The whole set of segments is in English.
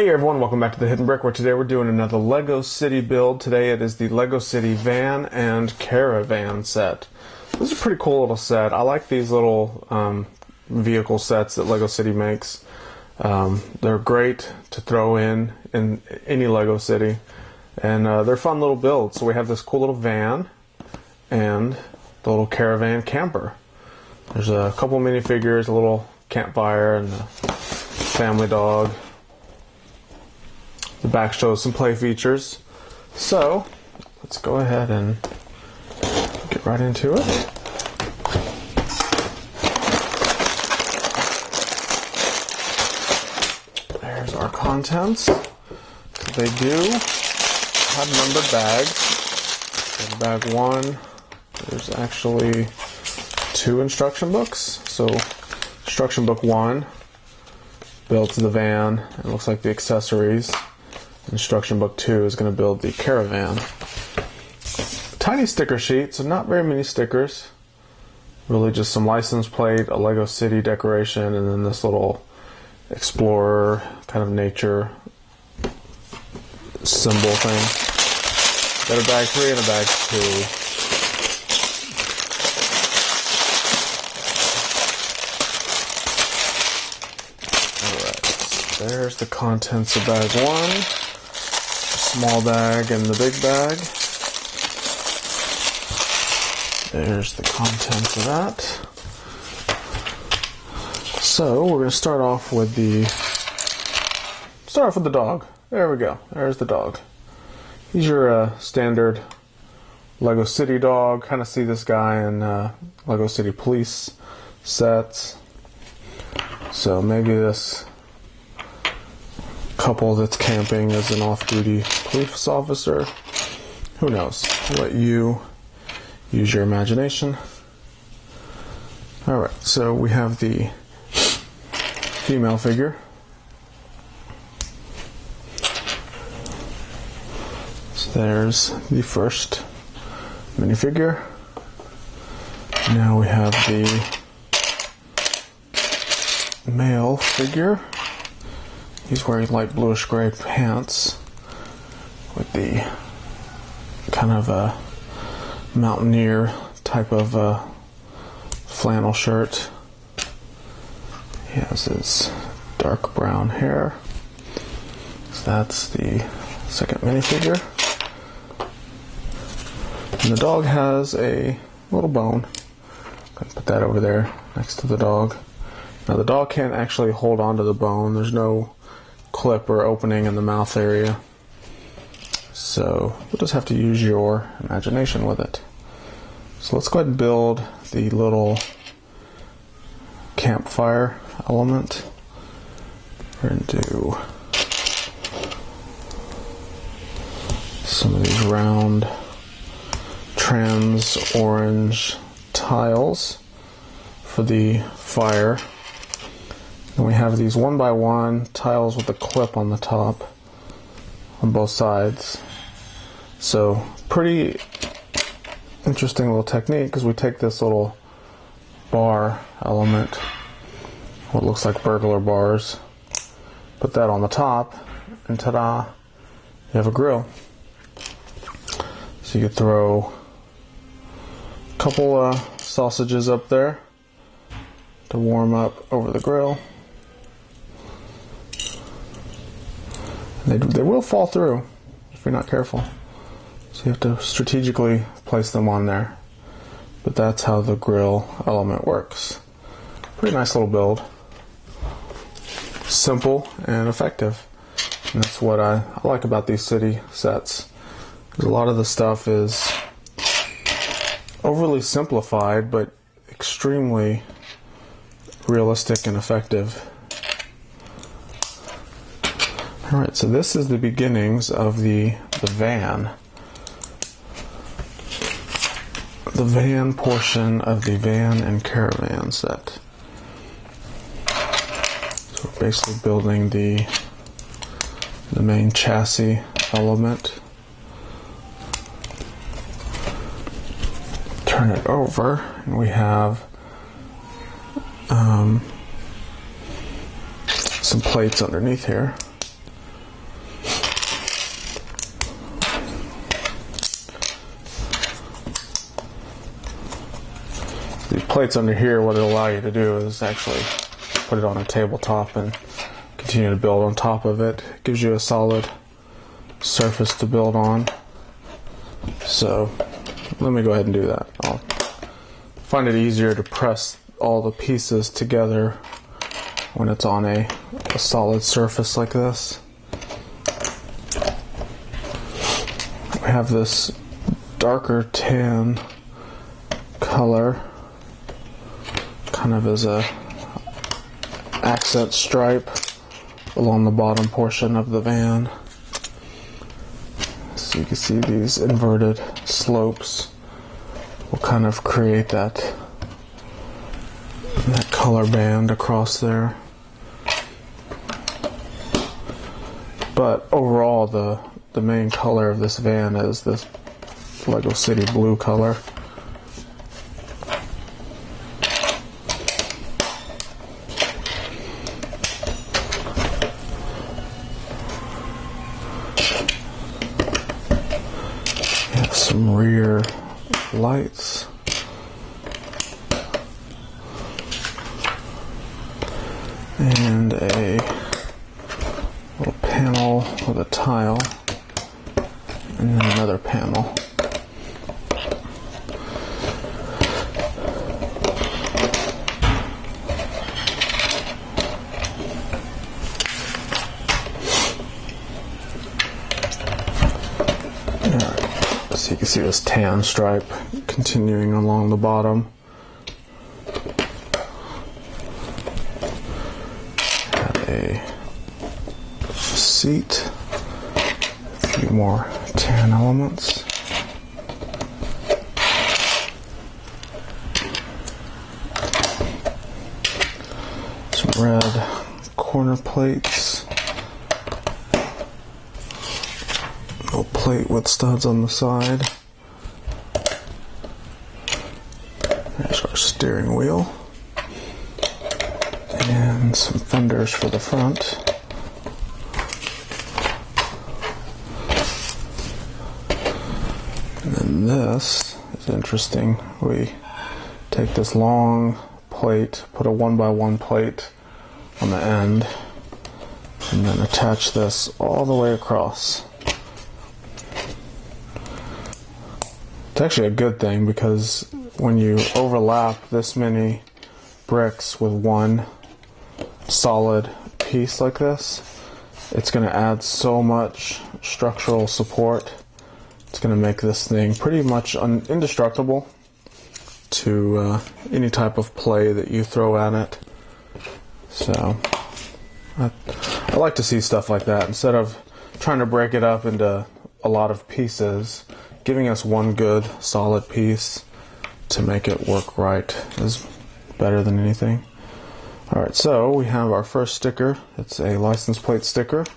Hey everyone, welcome back to the Hidden Brick, where today we're doing another LEGO City build. Today it is the LEGO City van and caravan set. This is a pretty cool little set. I like these little vehicle sets that LEGO City makes. They're great to throw in any LEGO City, and they're fun little builds. So we have this cool little van and the little caravan camper. There's a couple minifigures, a little campfire, and a family dog. The back shows some play features. So, let's go ahead and get right into it. There's our contents. They do have numbered bags. In bag 1, there's actually 2 instruction books. So, instruction book 1 builds the van. It looks like the accessories. Instruction book 2 is going to build the caravan. Tiny sticker sheet, so not very many stickers. Really just some license plate, a LEGO City decoration, and then this little explorer kind of nature symbol thing. Got a bag 3 and a bag 2. Alright, there's the contents of bag 1. Small bag and the big bag. There's the contents of that. So we're going to start off with the dog. There we go. There's the dog. He's your standard LEGO City dog. Kind of see this guy in LEGO City Police sets. So maybe this couple that's camping as an off-duty police officer. Who knows? I'll let you use your imagination. Alright, so we have the female figure. So there's the first minifigure. Now we have the male figure. He's wearing light bluish gray pants with the kind of a mountaineer type of flannel shirt. He has his dark brown hair. So that's the second minifigure. And the dog has a little bone. I'm gonna put that over there next to the dog. Now the dog can't actually hold onto the bone. There's no clip or opening in the mouth area, so we'll just have to use your imagination with it. So let's go ahead and build the little campfire element. We're going to do some of these round trans orange tiles for the fire. And we have these 1x1 tiles with a clip on the top on both sides. So pretty interesting little technique, because we take this little bar element, what looks like burglar bars, put that on the top, and ta-da, you have a grill. So you could throw a couple sausages up there to warm up over the grill. They will fall through if you're not careful. So you have to strategically place them on there. But that's how the grill element works. Pretty nice little build. Simple and effective. And that's what I like about these city sets. Because a lot of the stuff is overly simplified, but extremely realistic and effective. Alright, so this is the beginnings of the van. The van portion of the van and caravan set. So we're basically building the main chassis element. Turn it over, and we have some plates underneath here. So these plates under here, what it'll allow you to do is actually put it on a tabletop and continue to build on top of it. It gives you a solid surface to build on. So let me go ahead and do that. I'll find it easier to press all the pieces together when it's on a solid surface like this. We have this darker tan color, kind of as a accent stripe along the bottom portion of the van. So you can see these inverted slopes will kind of create that color band across there. But overall, the main color of this van is this Lego City blue color. Have some rear lights. And a little panel with a tile, and then another panel. So you can see this tan stripe continuing along the bottom. A seat, a few more tan elements, some red corner plates, a little plate with studs on the side. There's our steering wheel. And some fenders for the front. And then this is interesting. We take this long plate, put a 1x1 plate on the end, and then attach this all the way across. It's actually a good thing because when you overlap this many bricks with one solid piece like this, it's going to add so much structural support. It's going to make this thing pretty much indestructible to any type of play that you throw at it. So I like to see stuff like that. Instead of trying to break it up into a lot of pieces, giving us one good solid piece to make it work right is better than anything. Alright, so we have our first sticker. It's a license plate sticker. It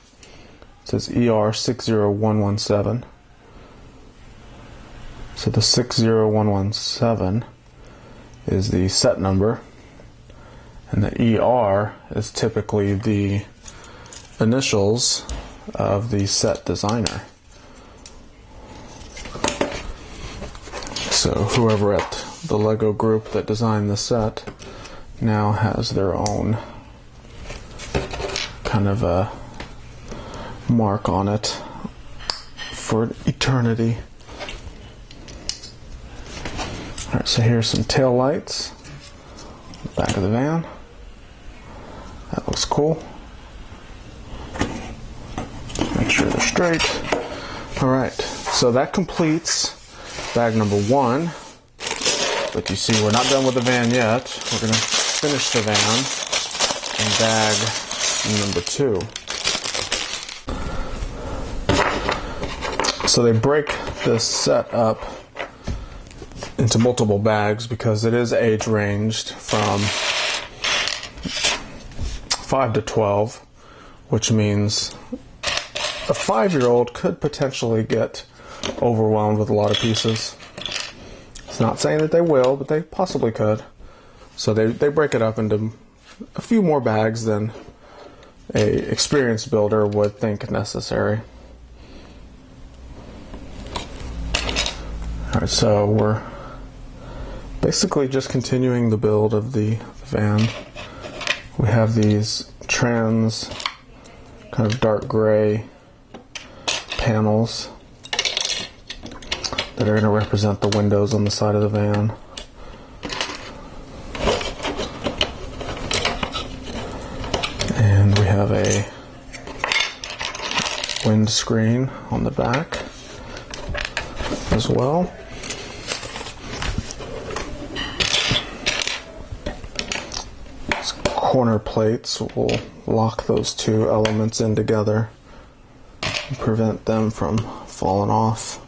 says ER60117. So the 60117 is the set number, and the ER is typically the initials of the set designer. So whoever at the Lego group that designed the set now has their own kind of a mark on it for eternity. Alright, so here's some tail lights. Back of the van. That looks cool. Make sure they're straight. Alright, so that completes bag number 1. But you see, we're not done with the van yet. We're going to finish the van in bag number 2. So they break this set up into multiple bags because it is age ranged from 5 to 12, which means a 5-year-old could potentially get overwhelmed with a lot of pieces. It's not saying that they will, but they possibly could. So they break it up into a few more bags than a experienced builder would think necessary. Alright, so we're basically just continuing the build of the van. We have these trans kind of dark gray panels that are going to represent the windows on the side of the van. And we have a windscreen on the back as well. These corner plates will lock those two elements in together and prevent them from falling off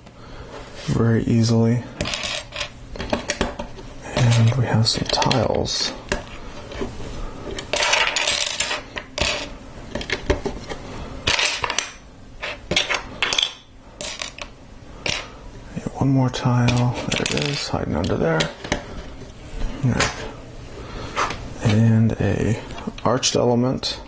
very easily. And we have some tiles. One more tile, there it is, hiding under there. Right. And a arched element.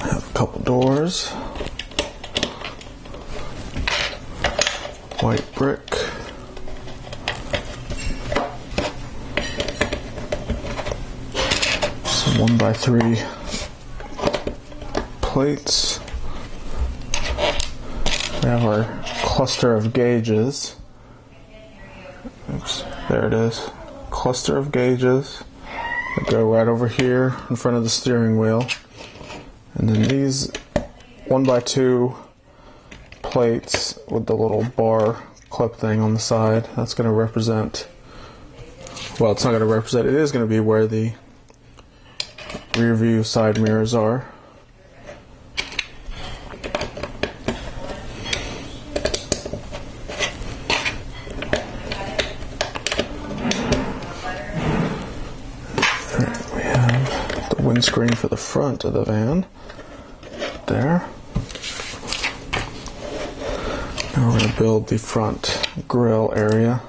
I have a couple doors. White brick. Some 1x3 plates. We have our cluster of gauges. Oops, there it is. Cluster of gauges that go right over here in front of the steering wheel. And then these 1x2 plates with the little bar clip thing on the side, that's going to represent, well, it's not going to represent, it is going to be where the rear view side mirrors are. Windscreen for the front of the van. There. Now we're going to build the front grille area.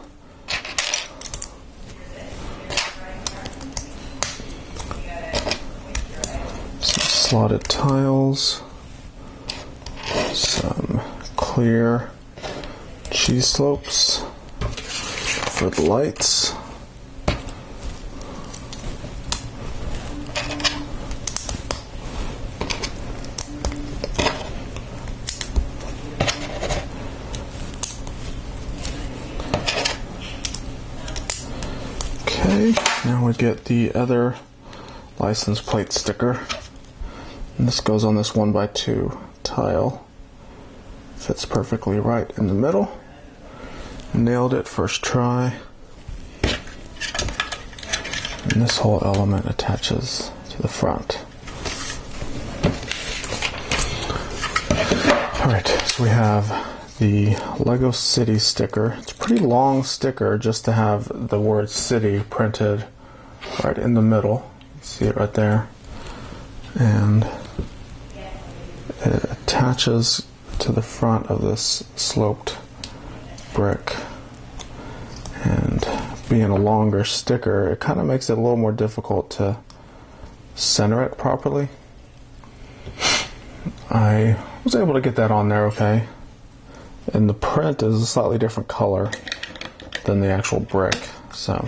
Some slotted tiles. Some clear cheese slopes for the lights. Now we get the other license plate sticker, and this goes on this 1x2 tile. Fits perfectly right in the middle. Nailed it first try. And this whole element attaches to the front. Alright, so we have the Lego City sticker. It's a pretty long sticker just to have the word city printed right in the middle. See it right there. And it attaches to the front of this sloped brick. And being a longer sticker, it kind of makes it a little more difficult to center it properly. I was able to get that on there okay. And the print is a slightly different color than the actual brick, so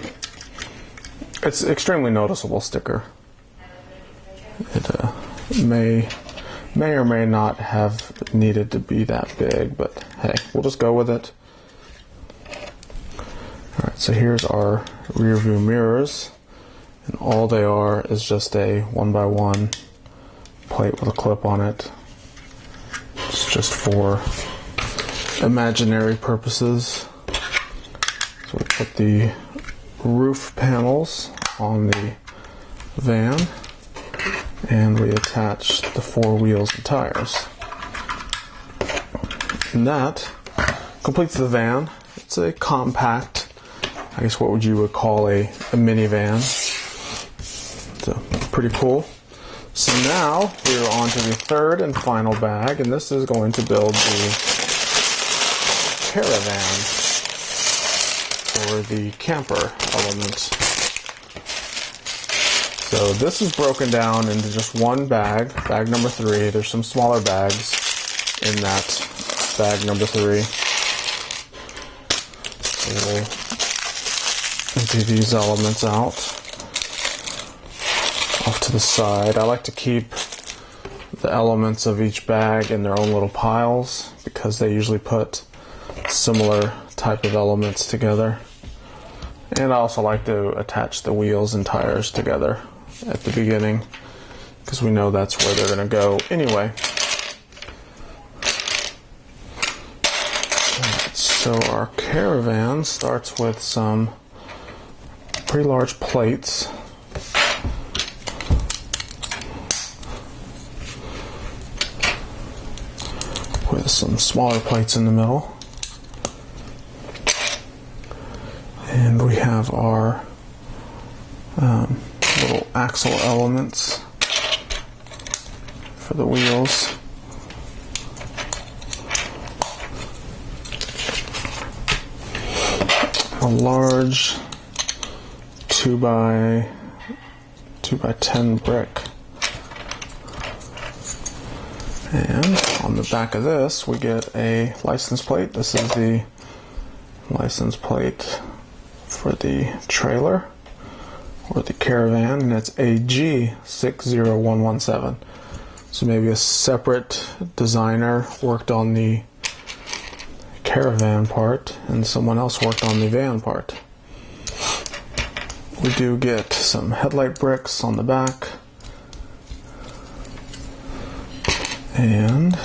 it's an extremely noticeable sticker. It may or may not have needed to be that big, but hey, we'll just go with it. Alright, so here's our rear view mirrors, and all they are is just a 1x1 plate with a clip on it. It's just for imaginary purposes. So we put the roof panels on the van, and we attach the four wheels and tires. And that completes the van. It's a compact, I guess what you would call a minivan. So pretty cool. So now we're on to the third and final bag, and this is going to build the Caravan, or the camper element. So this is broken down into just one bag, bag number 3. There's some smaller bags in that bag number 3. So we'll empty these elements out off to the side. I like to keep the elements of each bag in their own little piles because they usually put similar type of elements together. And I also like to attach the wheels and tires together at the beginning because we know that's where they're going to go anyway. So our Caravan starts with some pretty large plates. With some smaller plates in the middle. And we have our little axle elements for the wheels. A large 2x10 brick. And on the back of this, we get a license plate. This is the license plate for the trailer or the Caravan, and it's AG60117. So maybe a separate designer worked on the Caravan part and someone else worked on the van part. We do get some headlight bricks on the back and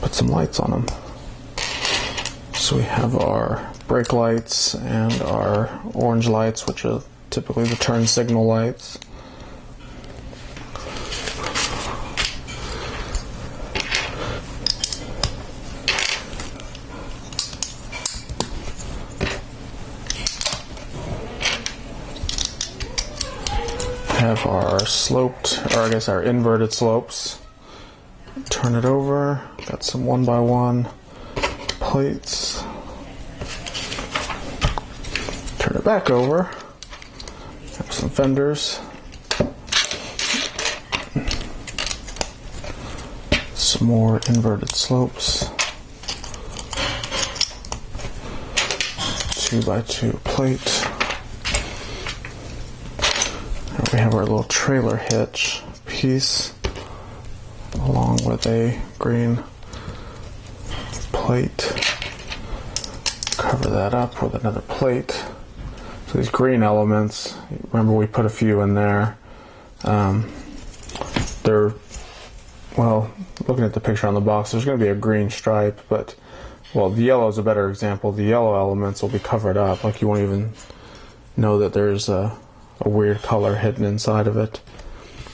put some lights on them. So we have our brake lights and our orange lights, which are typically the turn signal lights. Have our sloped, or I guess our inverted slopes. Turn it over. Got some 1x1 plates. Turn it back over. Have some fenders. Some more inverted slopes. 2x2 plate. We have our little trailer hitch piece along with a green plate. Cover that up with another plate. So these green elements, remember we put a few in there. They're, well, looking at the picture on the box, there's going to be a green stripe, but, well, the yellow is a better example. The yellow elements will be covered up, like you won't even know that there's a weird color hidden inside of it.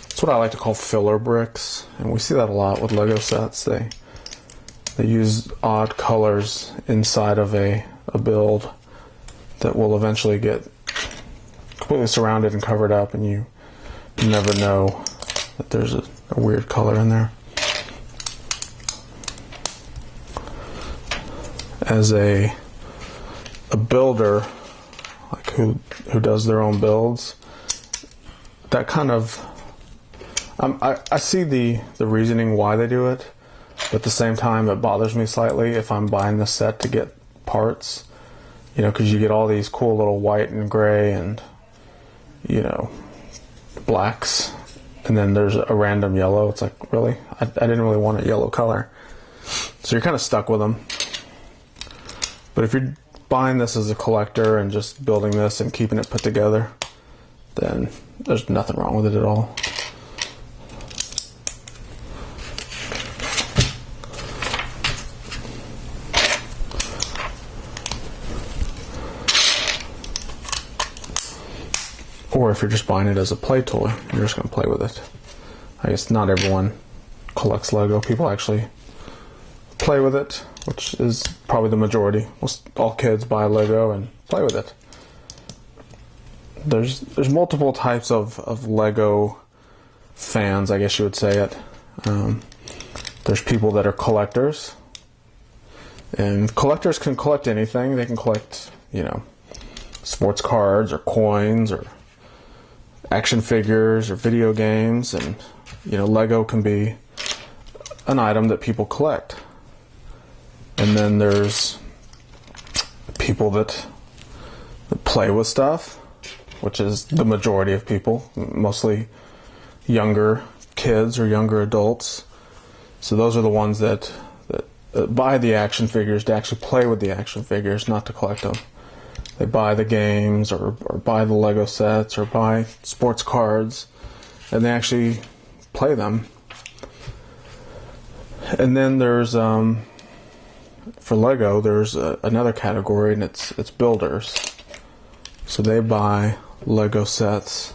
It's what I like to call filler bricks, and we see that a lot with Lego sets. They use odd colors inside of a build that will eventually get completely surrounded and covered up, and you never know that there's a weird color in there. As a builder, like who does their own builds, that kind of I see the reasoning why they do it, but at the same time it bothers me slightly if I'm buying this set to get parts, you know, because you get all these cool little white and gray and, you know, blacks, and then there's a random yellow. It's like, really? I didn't really want a yellow color. So you're kind of stuck with them. But if you're buying this as a collector and just building this and keeping it put together, then there's nothing wrong with it at all. Or if you're just buying it as a play toy, you're just going to play with it. I guess not everyone collects Lego. People actually play with it, which is probably the majority. Most all kids buy Lego and play with it. There's multiple types of Lego fans, I guess you would say it. There's people that are collectors, and collectors can collect anything. They can collect, you know, sports cards or coins or action figures or video games, and Lego can be an item that people collect. And then there's people that play with stuff, which is the majority of people, mostly younger kids or younger adults. So those are the ones that buy the action figures to actually play with the action figures, not to collect them. They buy the games or buy the Lego sets or buy sports cards, and they actually play them. And then there's for Lego, there's another category, and it's builders. So they buy Lego sets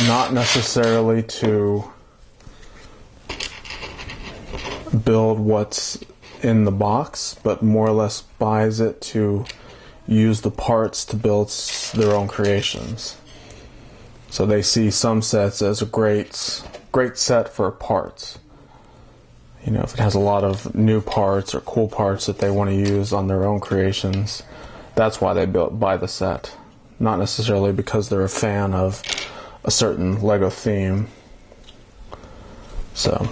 not necessarily to build what's in the box, but more or less buys it to use the parts to build their own creations. So they see some sets as a great set for parts. If it has a lot of new parts or cool parts that they want to use on their own creations, that's why they buy the set. Not necessarily because they're a fan of a certain Lego theme. So,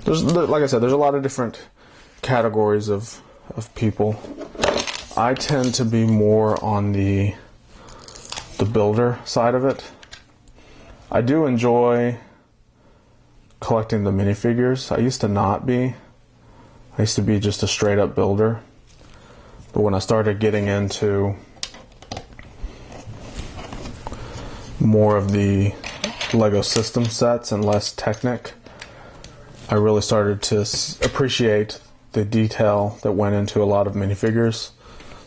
like I said, there's a lot of different categories of people. I tend to be more on the builder side of it. I do enjoy collecting the minifigures. I used to not be. I used to be just a straight up builder. But when I started getting into more of the Lego system sets and less Technic, I really started to appreciate the detail that went into a lot of minifigures.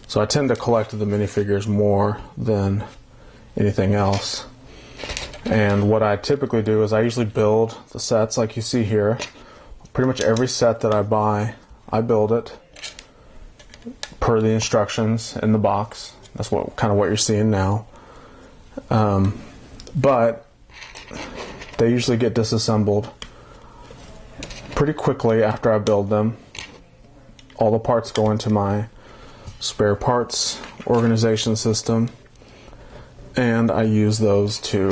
So I tend to collect the minifigures more than anything else. And what I typically do is I usually build the sets like you see here. Pretty much every set that I buy, I build it per the instructions in the box. That's kind of what you're seeing now. But they usually get disassembled pretty quickly after I build them. All the parts go into my spare parts organization system, and I use those to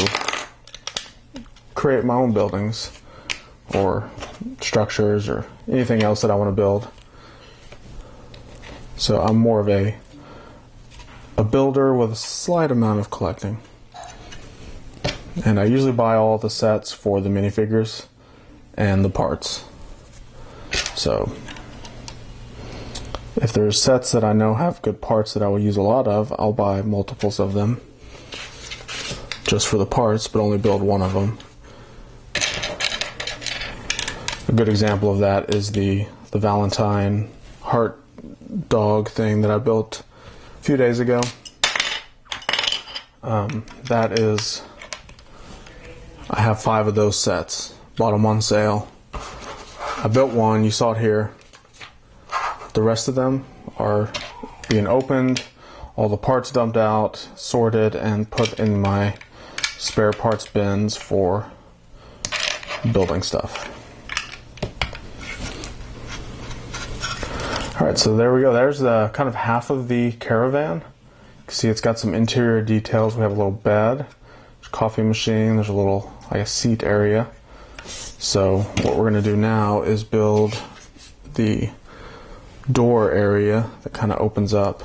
create my own buildings or structures or anything else that I want to build. So I'm more of a builder with a slight amount of collecting. And I usually buy all the sets for the minifigures and the parts. So if there's sets that I know have good parts that I will use a lot of, I'll buy multiples of them just for the parts, but only build one of them. A good example of that is the Valentine heart dog thing that I built a few days ago. I have 5 of those sets. Bought them on sale. I built one, you saw it here. The rest of them are being opened, all the parts dumped out, sorted, and put in my spare parts bins for building stuff. Alright, so there we go. There's the kind of half of the Caravan. You can see it's got some interior details. We have a little bed, there's a coffee machine, there's a little, seat area. So what we're going to do now is build the door area that kind of opens up.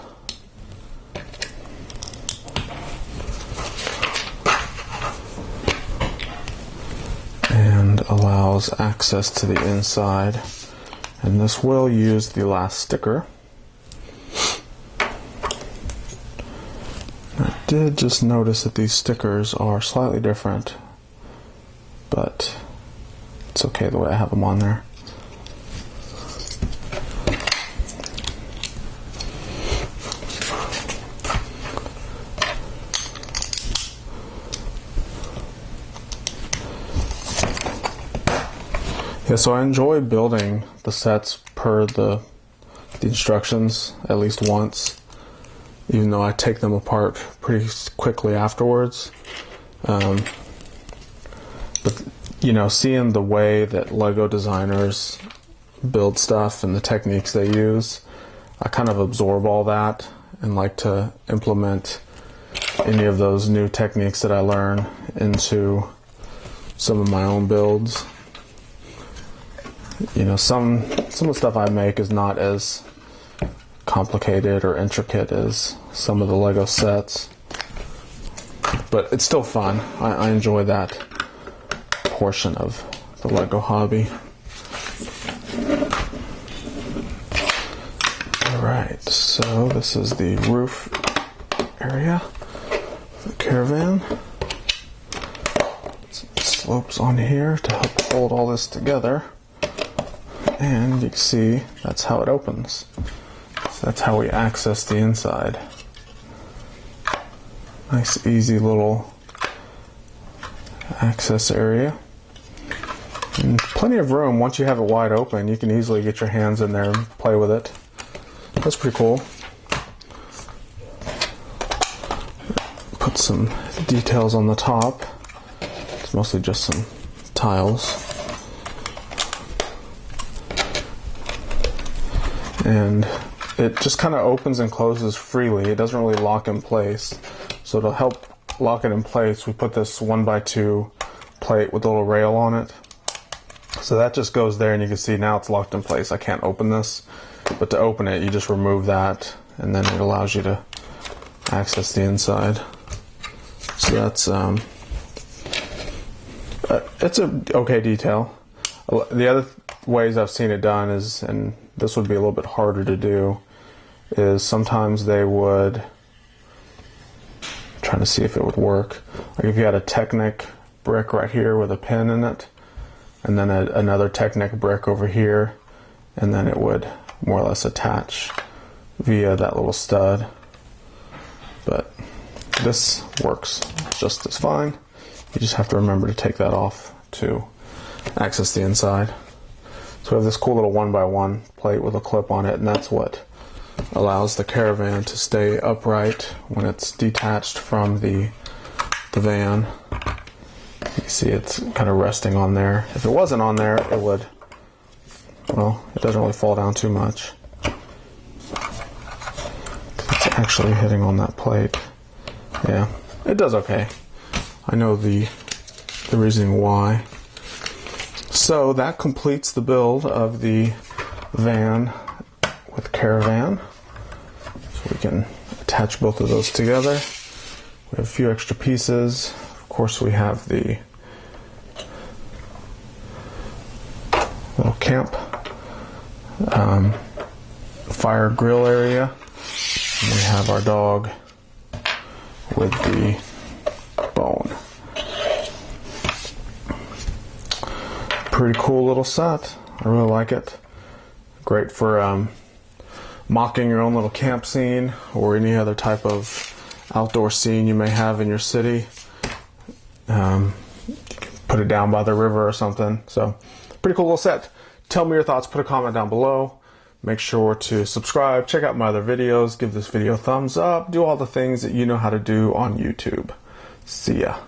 And allows access to the inside. And this will use the last sticker. I did just notice that these stickers are slightly different, but it's okay the way I have them on there. Yeah, so I enjoy building the sets per the instructions at least once, even though I take them apart pretty quickly afterwards. But seeing the way that Lego designers build stuff and the techniques they use, I kind of absorb all that and like to implement any of those new techniques that I learn into some of my own builds. You know, some of the stuff I make is not as complicated or intricate as some of the Lego sets, but it's still fun. I enjoy that portion of the Lego hobby. Alright, so this is the roof area of the Caravan. Some slopes on here to help hold all this together. And you can see that's how it opens. So that's how we access the inside. Nice easy little access area. And plenty of room. Once you have it wide open, you can easily get your hands in there and play with it. That's pretty cool. Put some details on the top. It's mostly just some tiles. And it just kind of opens and closes freely. It doesn't really lock in place. So to help lock it in place, we put this 1x2 plate with a little rail on it. So that just goes there, and you can see now it's locked in place. I can't open this, but to open it, you just remove that, and then it allows you to access the inside. So that's it's an okay detail. The other ways I've seen it done is, and this would be a little bit harder to do, is sometimes they would, trying to see if it would work, like if you had a Technic brick right here with a pin in it, and then another Technic brick over here, and then it would more or less attach via that little stud. But this works just as fine. You just have to remember to take that off to access the inside. So we have this cool little 1x1 plate with a clip on it, and that's what allows the Caravan to stay upright when it's detached from the van. You can see it's kind of resting on there. If it wasn't on there, it would, well, it doesn't really fall down too much. It's actually hitting on that plate. Yeah, it does okay. I know the reasoning why. So that completes the build of the van with Caravan. So we can attach both of those together. We have a few extra pieces. Of course, we have the little camp fire grill area. And we have our dog with the bone. Pretty cool little set. I really like it. Great for mocking your own little camp scene or any other type of outdoor scene you may have in your city. You can put it down by the river or something. So, pretty cool little set. Tell me your thoughts. Put a comment down below. Make sure to subscribe. Check out my other videos. Give this video a thumbs up. Do all the things that you know how to do on YouTube. See ya.